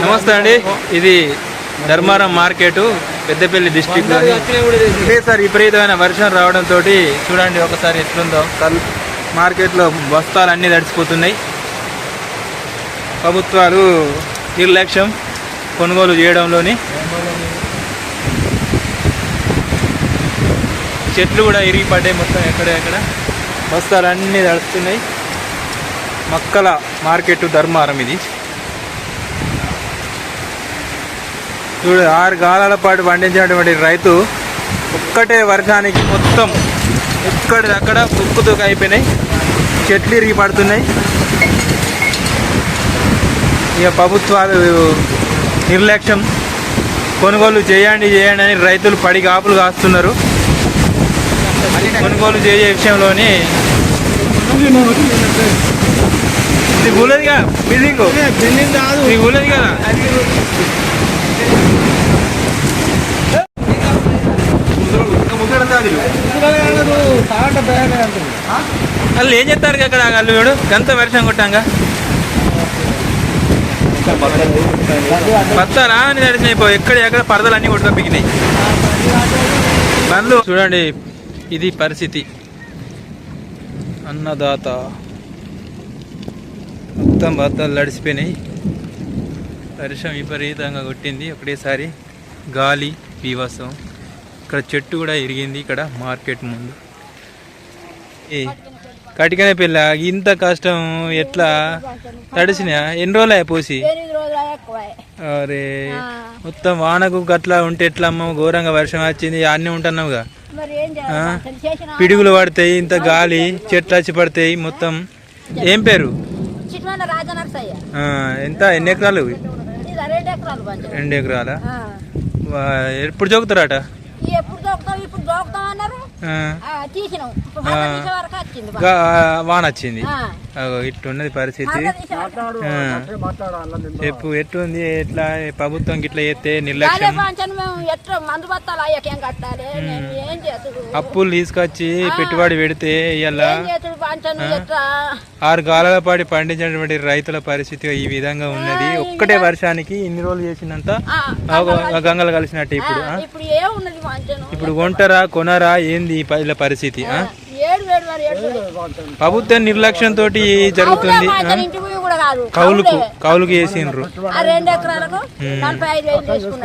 నమస్తే అండి, ఇది ధర్మారం మార్కెట్ పెద్దపల్లి డిస్ట్రిక్ట్. ఒకేసారి విపరీతమైన వర్షం రావడంతో చూడండి ఒకసారి ఎట్లుందో. మార్కెట్లో బస్తాలు అన్నీ తడిసిపోతున్నాయి. ప్రభుత్వాలు నిర్లక్ష్యం కొనుగోలు చేయడంలోని. చెట్లు కూడా ఇరిగిపడ్డాయి మొత్తం. ఎక్కడ బస్తాలు అన్నీ తడుస్తున్నాయి. మక్కల మార్కెట్ ధర్మారం ఇది. చూడు, 6 కాలాల పాటు పండించినటువంటి రైతు ఒక్కటే వర్షానికి మొత్తం ఎక్కడిదక్కడ తుక్కుతుక అయిపోయినాయి. చెట్లు ఇరిగి పడుతున్నాయి. ఇక ప్రభుత్వాలు నిర్లక్ష్యం, కొనుగోలు చేయండి అని రైతులు పడి కాపులు కాస్తున్నారు. కొనుగోలు చేసే విషయంలోని ఇది కూలేదుగా, బిల్డింగ్ కూలేదు కదా. వాళ్ళు ఏం చేస్తారు అక్కడ? వాళ్ళు వీడు గంత వర్షం కొట్టాక బత్తాలా అని తడిసినాయిపోయి ఎక్కడ పరదలు అన్నీ కొట్టుగా పిగినాయి. బండ్లు చూడండి, ఇది పరిస్థితి. అన్నదాత మొత్తం బత్తాలు తడిసిపోయినాయి. వర్షం విపరీతంగా కొట్టింది ఒకటేసారి. గాలి బీభత్సం. ఇక్కడ చెట్టు కూడా ఇరిగింది. ఇక్కడ మార్కెట్ ముందు కటికనే పిల్ల. ఇంత కష్టం ఎట్లా తడిసినా? ఎన్ని రోజులు పోసి? అరే మొత్తం వానకు గట్లా ఉంటే ఎట్లా అమ్మ? ఘోరంగా వర్షం వచ్చింది. అన్నీ ఉంటున్నావుగా, పిడుగులు పడతాయి, ఇంత గాలి, చెట్లు వచ్చి పడతాయి మొత్తం. ఏం పేరు? ఎంత? ఎన్ని ఎకరాలు? 2 ఎకరాలా? ఎప్పుడు చదువుతారట? వాన వచ్చింది. ఇట్లున్నది పరిస్థితి. చెప్పు, ఎట్లుంది? ఎట్లా ప్రభుత్వం గిట్లా చేస్తే నిర్లక్ష్యం. అప్పులు తీసుకొచ్చి పెట్టుబడి పెడితే ఇలా 6 కాలాల పాటు పండించినటువంటి రైతుల పరిస్థితి ఈ విధంగా ఉన్నది. ఒక్కటే వర్షానికి ఇన్ని రోజులు చేసినంత గంగలు కలిసినట్టు. ఇప్పుడు కొంటారా కొనరా ఏంది ఇలా పరిస్థితి? ప్రభుత్వ నిర్లక్ష్యంతో జరుగుతుంది. కౌలుకు వేసిండ్రు.